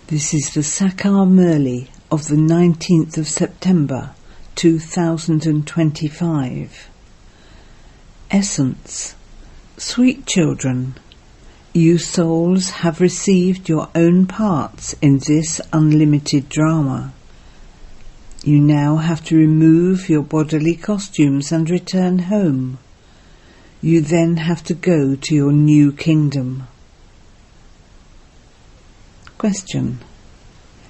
This is the English Murli of the 19th of September 2025. Essence. Sweet children, you souls have received your own parts in this unlimited drama. You now have to remove your bodily costumes and return home. You then have to go to your new kingdom. Question.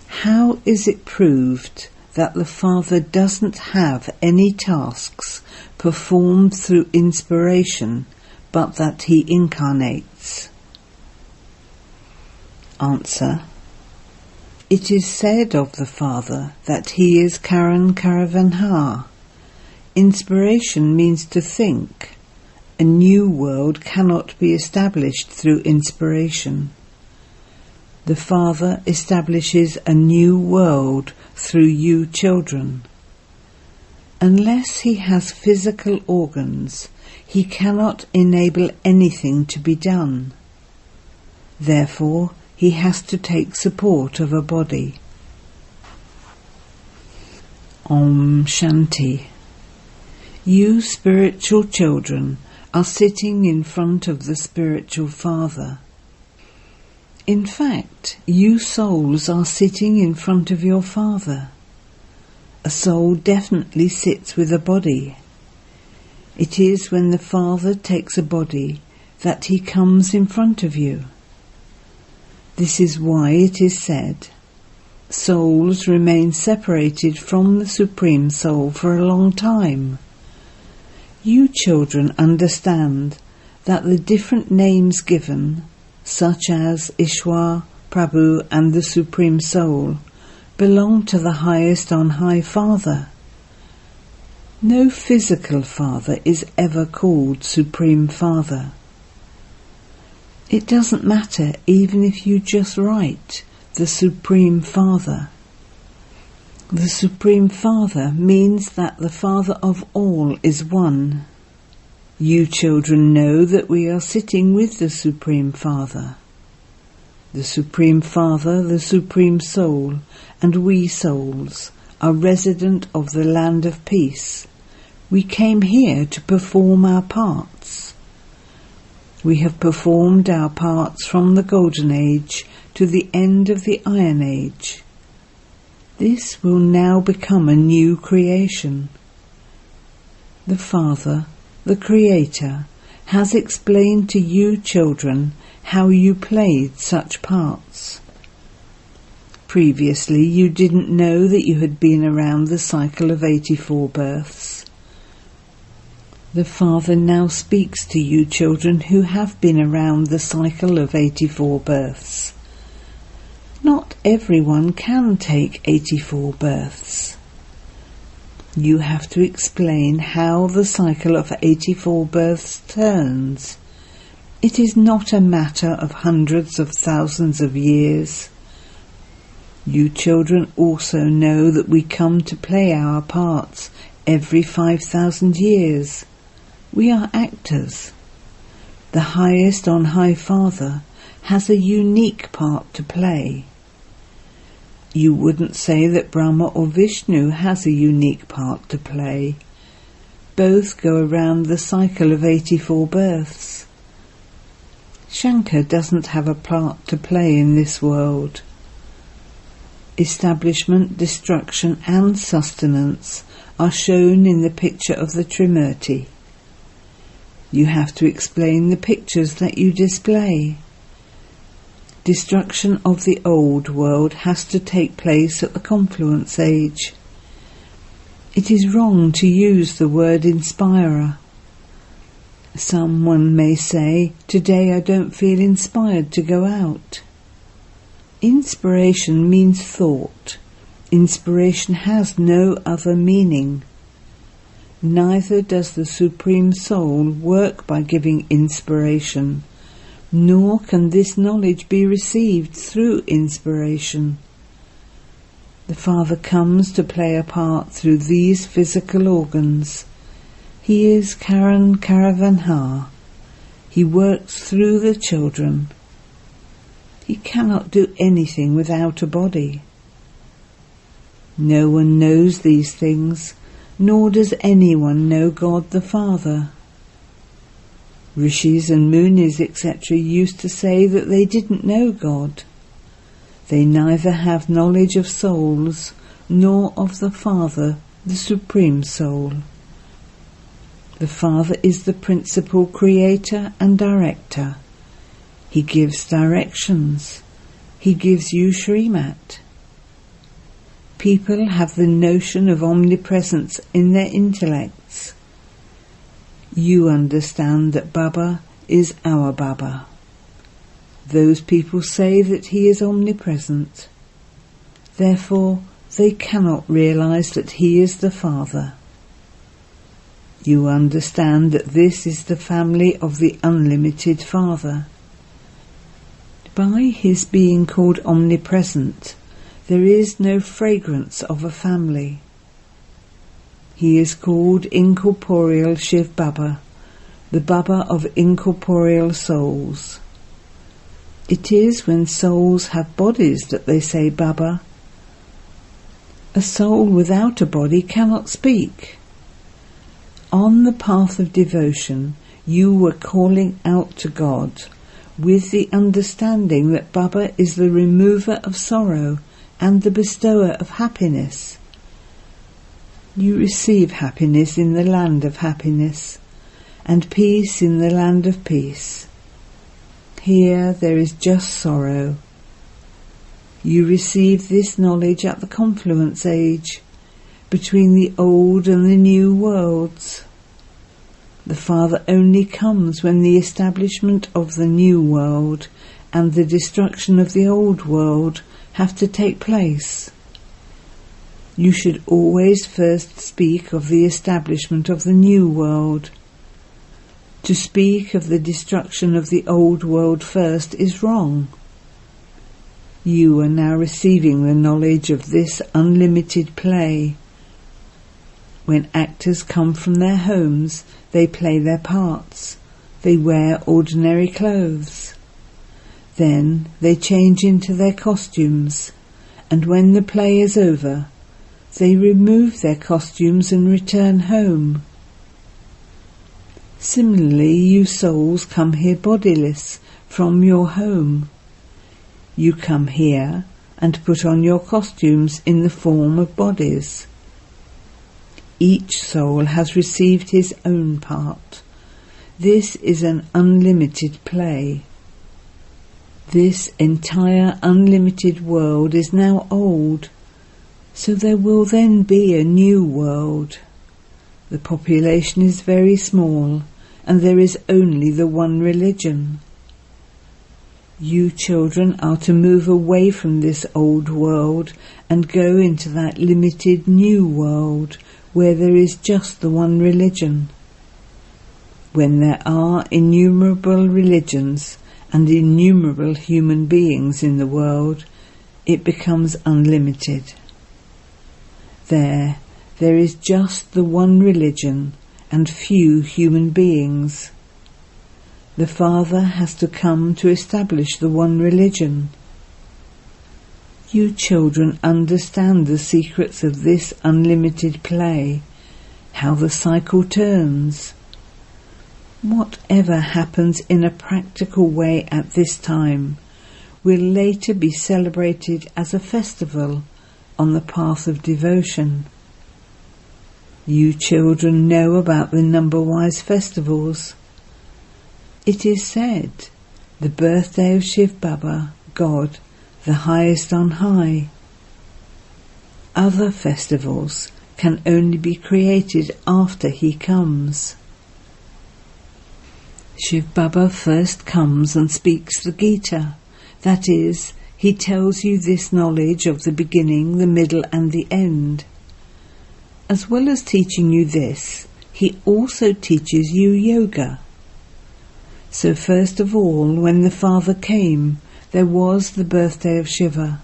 How is it proved that the Father doesn't have any tasks performed through inspiration, but that he incarnates? Answer. It is said of the Father that he is Karan Karavanha. Inspiration means to think. A new world cannot be established through inspiration. The Father establishes a new world through you children. Unless he has physical organs, he cannot enable anything to be done. Therefore, he has to take support of a body. Om Shanti. You spiritual children are sitting in front of the spiritual Father. In fact, you souls are sitting in front of your Father. A soul definitely sits with a body. It is when the Father takes a body that he comes in front of you. This is why it is said, souls remain separated from the Supreme Soul for a long time. You children understand that the different names given, such as Ishwar, Prabhu and the Supreme Soul, belong to the highest on high Father. No physical Father is ever called Supreme Father. It doesn't matter even if you just write the Supreme Father. The Supreme Father means that the Father of all is one. You children know that we are sitting with the Supreme Father. The Supreme Father, the Supreme Soul, and we souls are resident of the land of peace. We came here to perform our parts. We have performed our parts from the Golden Age to the end of the Iron Age. This will now become a new creation. The Father, the Creator, has explained to you children how you played such parts. Previously you didn't know that you had been around the cycle of 84 births. The Father now speaks to you children who have been around the cycle of 84 births. Not everyone can take 84 births. You have to explain how the cycle of 84 births turns. It is not a matter of hundreds of thousands of years. You children also know that we come to play our parts every 5,000 years. We are actors. The highest on high Father has a unique part to play. You wouldn't say that Brahma or Vishnu has a unique part to play. Both go around the cycle of 84 births. Shankar doesn't have a part to play in this world. Establishment, destruction and sustenance are shown in the picture of the Trimurti. You have to explain the pictures that you display. Destruction of the old world has to take place at the confluence age. It is wrong to use the word inspirer. Someone may say, today I don't feel inspired to go out. Inspiration means thought. Inspiration has no other meaning. Neither does the Supreme Soul work by giving inspiration, nor can this knowledge be received through inspiration. The Father comes to play a part through these physical organs. He is Karan Karavanha. He works through the children. He cannot do anything without a body. No one knows these things, nor does anyone know God the Father. Rishis and Munis, etc. used to say that they didn't know God. They neither have knowledge of souls, nor of the Father, the Supreme Soul. The Father is the principal creator and director. He gives directions. He gives you Srimat. People have the notion of omnipresence in their intellects. You understand that Baba is our Baba. Those people say that he is omnipresent. Therefore, they cannot realize that he is the Father. You understand that this is the family of the unlimited Father. By his being called omnipresent, there is no fragrance of a family. He is called incorporeal Shiv Baba, the Baba of incorporeal souls. It is when souls have bodies that they say Baba. A soul without a body cannot speak. On the path of devotion, you were calling out to God with the understanding that Baba is the remover of sorrow and the bestower of happiness. You receive happiness in the land of happiness, and peace in the land of peace. Here there is just sorrow. You receive this knowledge at the confluence age, between the old and the new worlds. The Father only comes when the establishment of the new world and the destruction of the old world have to take place. You should always first speak of the establishment of the new world. To speak of the destruction of the old world first is wrong. You are now receiving the knowledge of this unlimited play. When actors come from their homes, they play their parts. They wear ordinary clothes. Then they change into their costumes, and when the play is over, they remove their costumes and return home. Similarly, you souls come here bodiless from your home. You come here and put on your costumes in the form of bodies. Each soul has received his own part. This is an unlimited play. This entire unlimited world is now old, so there will then be a new world. The population is very small, and there is only the one religion. You children are to move away from this old world and go into that limited new world where there is just the one religion. When there are innumerable religions and innumerable human beings in the world, it becomes unlimited. There is just the one religion and few human beings. The Father has to come to establish the one religion. You children understand the secrets of this unlimited play, how the cycle turns. Whatever happens in a practical way at this time will later be celebrated as a festival on the path of devotion. You children know about the number-wise festivals. It is said, the birthday of Shiv Baba, God, the highest on high. Other festivals can only be created after he comes. Shiv Baba first comes and speaks the Gita, that is, he tells you this knowledge of the beginning, the middle and the end. As well as teaching you this, he also teaches you yoga. So first of all, when the Father came, there was the birthday of Shiva.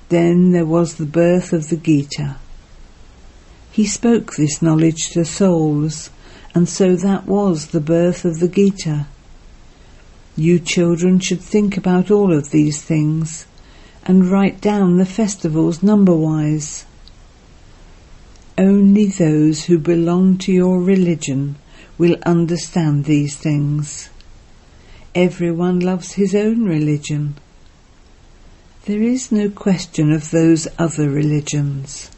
Then there was the birth of the Gita. He spoke this knowledge to souls, and so that was the birth of the Gita. You children should think about all of these things and write down the festivals number-wise. Only those who belong to your religion will understand these things. Everyone loves his own religion. There is no question of those other religions.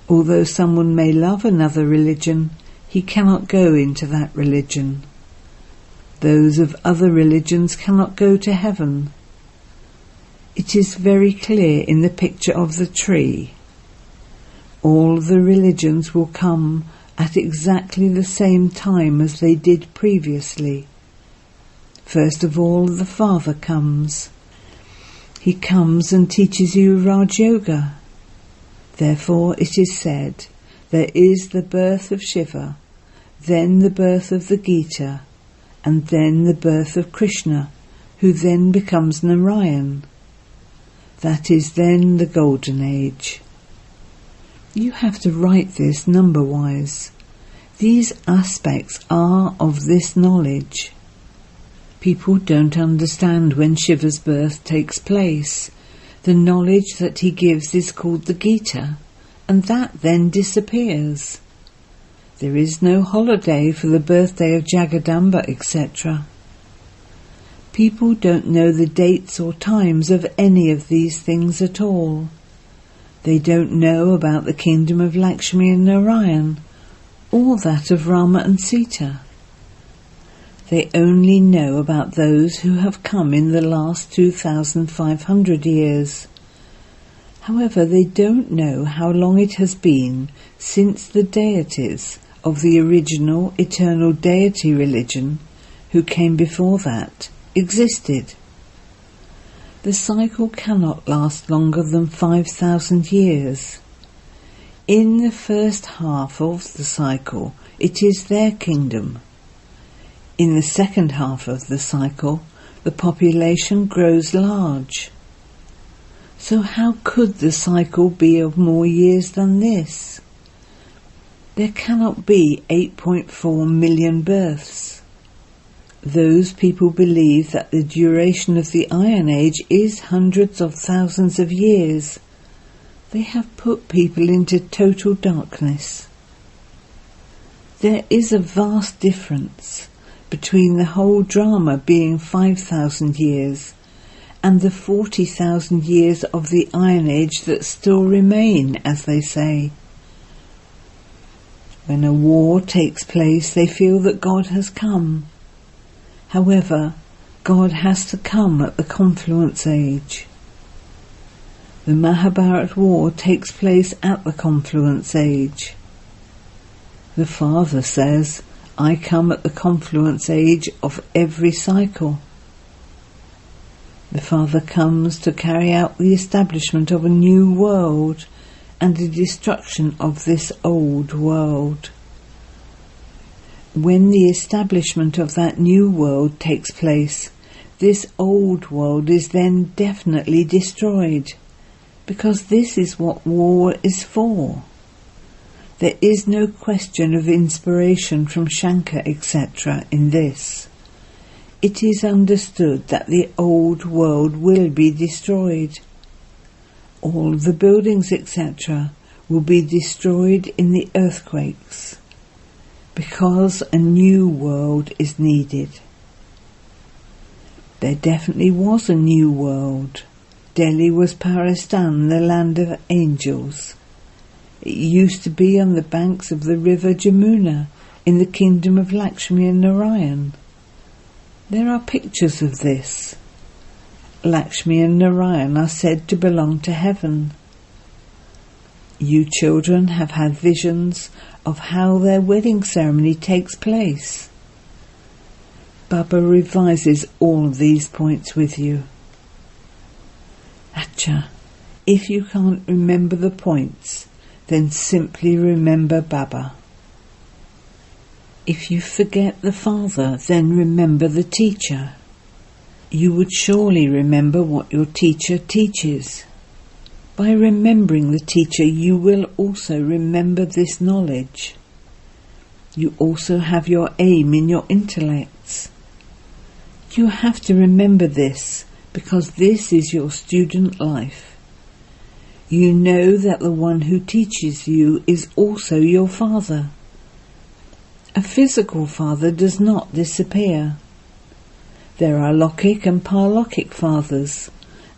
Although someone may love another religion, he cannot go into that religion. Those of other religions cannot go to heaven. It is very clear in the picture of the tree. All the religions will come at exactly the same time as they did previously. First of all, the Father comes. He comes and teaches you Raj Yoga. Therefore it is said, there is the birth of Shiva, then the birth of the Gita, and then the birth of Krishna, who then becomes Narayan. That is then the Golden Age. You have to write this number-wise. These aspects are of this knowledge. People don't understand when Shiva's birth takes place. The knowledge that he gives is called the Gita, and that then disappears. There is no holiday for the birthday of Jagadamba, etc. People don't know the dates or times of any of these things at all. They don't know about the kingdom of Lakshmi and Narayan, or that of Rama and Sita. They only know about those who have come in the last 2,500 years. However, they don't know how long it has been since the deities of the original eternal deity religion, who came before that, existed. The cycle cannot last longer than 5,000 years. In the first half of the cycle, it is their kingdom. In the second half of the cycle, the population grows large. So how could the cycle be of more years than this? There cannot be 8.4 million births. Those people believe that the duration of the Iron Age is hundreds of thousands of years. They have put people into total darkness. There is a vast difference between the whole drama being 5,000 years and the 40,000 years of the Iron Age that still remain, as they say. When a war takes place, they feel that God has come. However, God has to come at the confluence age. The Mahabharat war takes place at the confluence age. The Father says, I come at the confluence age of every cycle. The Father comes to carry out the establishment of a new world and the destruction of this old world. When the establishment of that new world takes place, this old world is then definitely destroyed, because this is what war is for. There is no question of inspiration from Shankar, etc. in this. It is understood that the old world will be destroyed. All the buildings, etc. will be destroyed in the earthquakes, because a new world is needed. There definitely was a new world. Delhi was Paristan, the land of angels. It used to be on the banks of the river Jamuna in the kingdom of Lakshmi and Narayan. There are pictures of this. Lakshmi and Narayan are said to belong to heaven. You children have had visions of how their wedding ceremony takes place. Baba revises all of these points with you. Acha, if you can't remember the points, then simply remember Baba. If you forget the Father, then remember the teacher. You would surely remember what your teacher teaches. By remembering the teacher, you will also remember this knowledge. You also have your aim in your intellects. You have to remember this, because this is your student life. You know that the one who teaches you is also your father. A physical father does not disappear. There are Lokik and Parlokik fathers,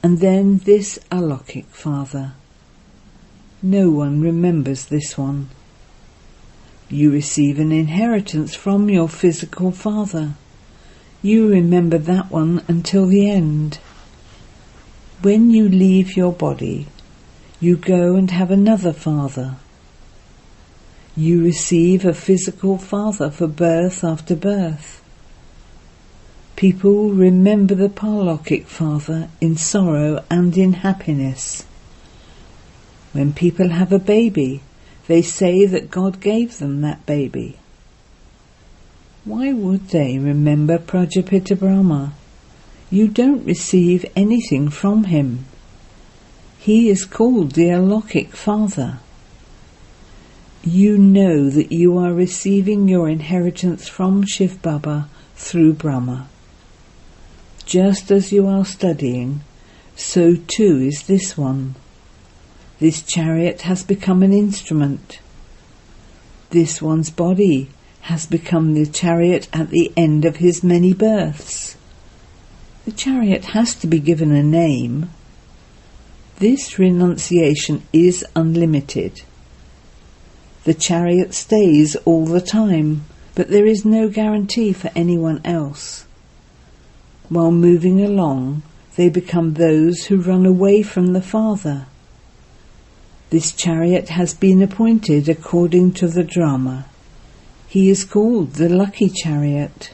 and then this Alokik father. No one remembers this one. You receive an inheritance from your physical father. You remember that one until the end. When you leave your body, you go and have another father. You receive a physical father for birth after birth. People remember the Parlokik father in sorrow and in happiness. When people have a baby, they say that God gave them that baby. Why would they remember Prajapita Brahma? You don't receive anything from him. He is called the Alokik Father. You know that you are receiving your inheritance from Shiv Baba through Brahma. Just as you are studying, so too is this one. This chariot has become an instrument. This one's body has become the chariot at the end of his many births. The chariot has to be given a name. This renunciation is unlimited. The chariot stays all the time, but there is no guarantee for anyone else. While moving along, they become those who run away from the Father. This chariot has been appointed according to the drama. He is called the lucky chariot.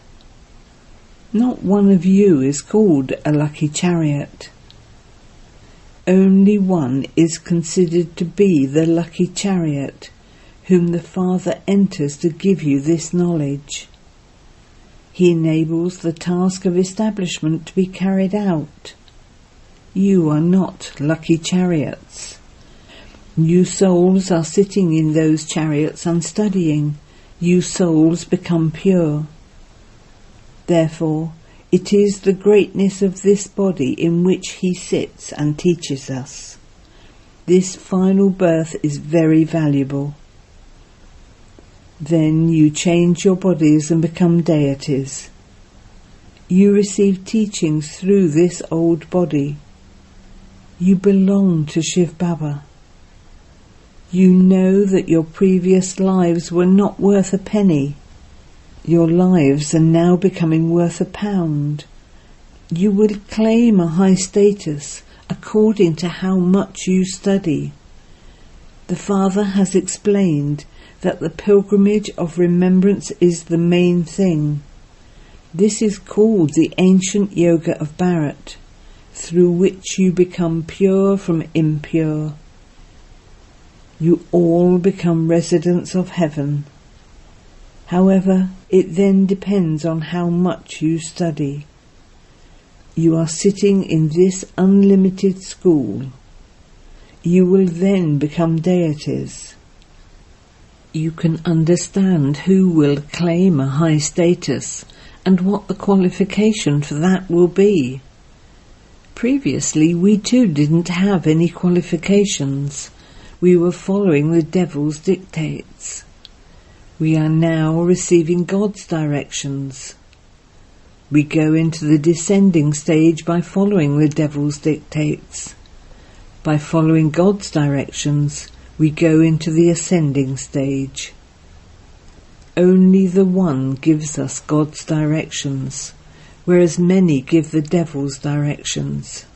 Not one of you is called a lucky chariot. Only one is considered to be the lucky chariot, whom the Father enters to give you this knowledge. He enables the task of establishment to be carried out. You are not lucky chariots. You souls are sitting in those chariots and studying. You souls become pure. Therefore, it is the greatness of this body in which he sits and teaches us. This final birth is very valuable. Then you change your bodies and become deities. You receive teachings through this old body. You belong to Shiv Baba. You know that your previous lives were not worth a penny. Your lives are now becoming worth £1. You will claim a high status according to how much you study. The Father has explained that the pilgrimage of remembrance is the main thing. This is called the ancient yoga of Bharat, through which you become pure from impure. You all become residents of heaven. However, it then depends on how much you study. You are sitting in this unlimited school. You will then become deities. You can understand who will claim a high status and what the qualification for that will be. Previously, we too didn't have any qualifications. We were following the devil's dictates. We are now receiving God's directions. We go into the descending stage by following the devil's dictates. By following God's directions, we go into the ascending stage. Only the One gives us God's directions, whereas many give the devil's directions.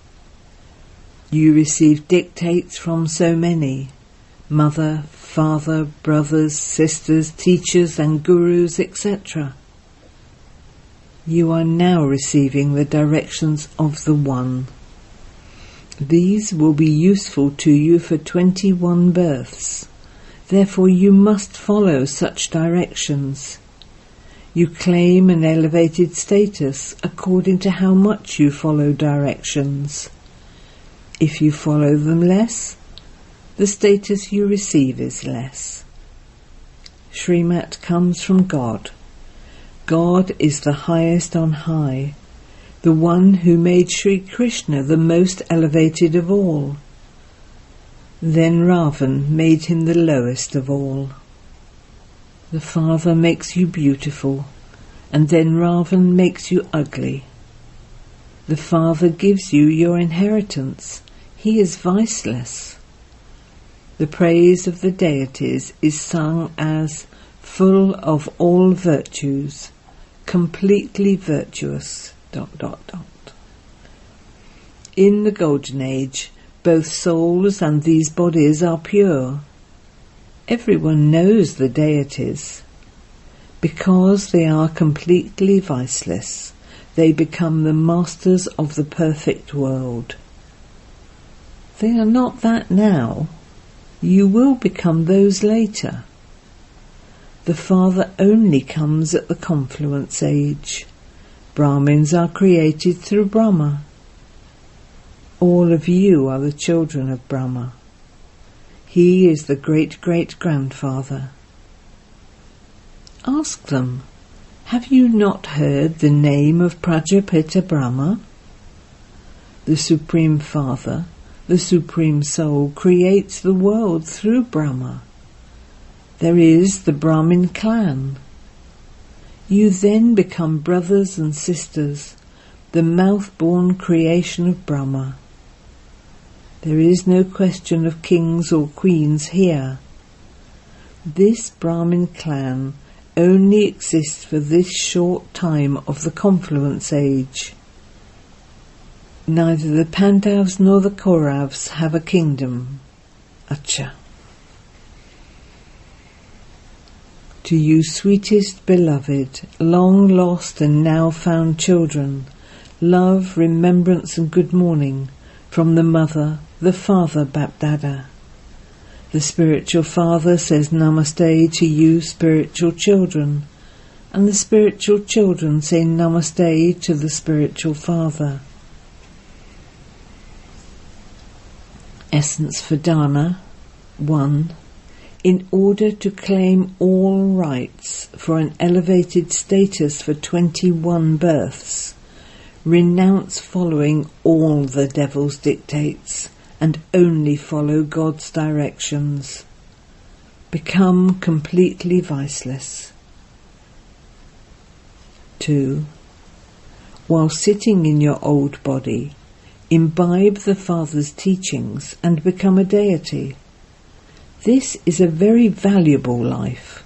You receive dictates from so many: mother, father, brothers, sisters, teachers and gurus, etc. You are now receiving the directions of the One. These will be useful to you for 21 births. Therefore you must follow such directions. You claim an elevated status according to how much you follow directions. If you follow them less, the status you receive is less. Srimat comes from God. God is the highest on high. the one who made Sri Krishna the most elevated of all. Then Ravan made him the lowest of all. The Father makes you beautiful, and then Ravan makes you ugly. The Father gives you your inheritance. He is viceless. The praise of the deities is sung as full of all virtues, completely virtuous... In the Golden Age, both souls and these bodies are pure. Everyone knows the deities. Because they are completely viceless, they become the masters of the perfect world. They are not that now. You will become those later. The Father only comes at the confluence age. Brahmins are created through Brahma. All of you are the children of Brahma. He is the great-great-grandfather. Ask them, have you not heard the name of Prajapita Brahma? The Supreme Father, the Supreme Soul, creates the world through Brahma. There is the Brahmin clan. You then become brothers and sisters, the mouth-born creation of Brahma. There is no question of kings or queens here. This Brahmin clan only exists for this short time of the confluence age. Neither the Pandavas nor the Kauravas have a kingdom. Acha. To you, sweetest beloved, long lost and now found children, love, remembrance and good morning from the mother, the father Bapdada. The spiritual father says namaste to you, spiritual children, and the spiritual children say namaste to the spiritual father. Essence for Dana 1. In order to claim all rights for an elevated status for 21 births, renounce following all the devil's dictates and only follow God's directions. Become completely viceless. 2. While sitting in your old body, imbibe the Father's teachings and become a deity. This is a very valuable life.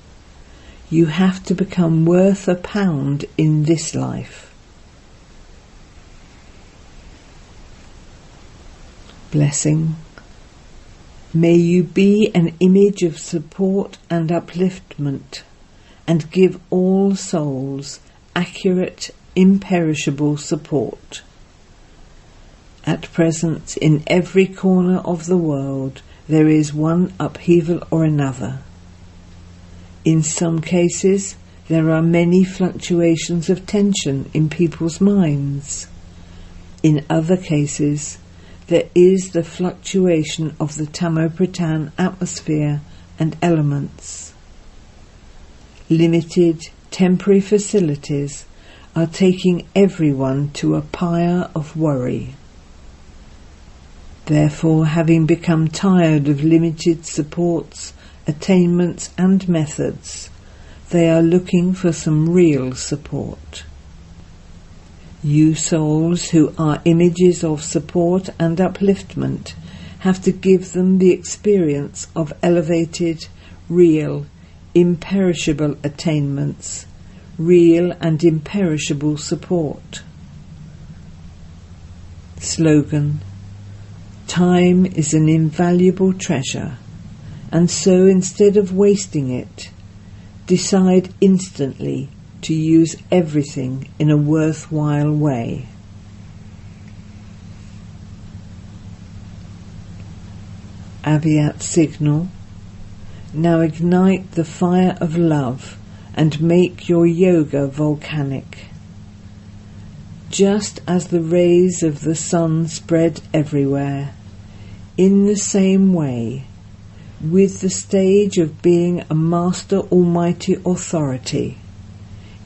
You have to become worth £1 in this life. Blessing. May you be an image of support and upliftment, and give all souls accurate, imperishable support. At present, in every corner of the world, there is one upheaval or another. In some cases, there are many fluctuations of tension in people's minds. In other cases, there is the fluctuation of the Tamo-Pradhan atmosphere and elements. Limited, temporary facilities are taking everyone to a pyre of worry. Therefore, having become tired of limited supports, attainments and methods, they are looking for some real support. You souls who are images of support and upliftment have to give them the experience of elevated, real, imperishable attainments, real and imperishable support. Slogan: Time is an invaluable treasure, and so instead of wasting it, decide instantly to use everything in a worthwhile way. Aviat signal. Now ignite the fire of love and make your yoga volcanic. Just as the rays of the sun spread everywhere, in the same way, with the stage of being a master almighty authority,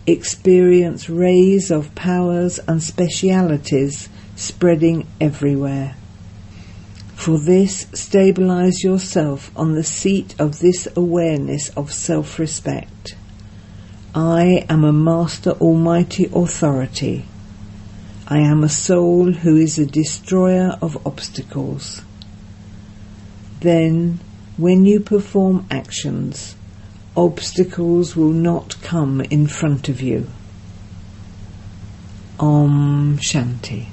experience rays of powers and specialities spreading everywhere. For this, stabilize yourself on the seat of this awareness of self-respect. I am a Master Almighty Authority. I am a soul who is a destroyer of obstacles. Then, when you perform actions, obstacles will not come in front of you. Om Shanti.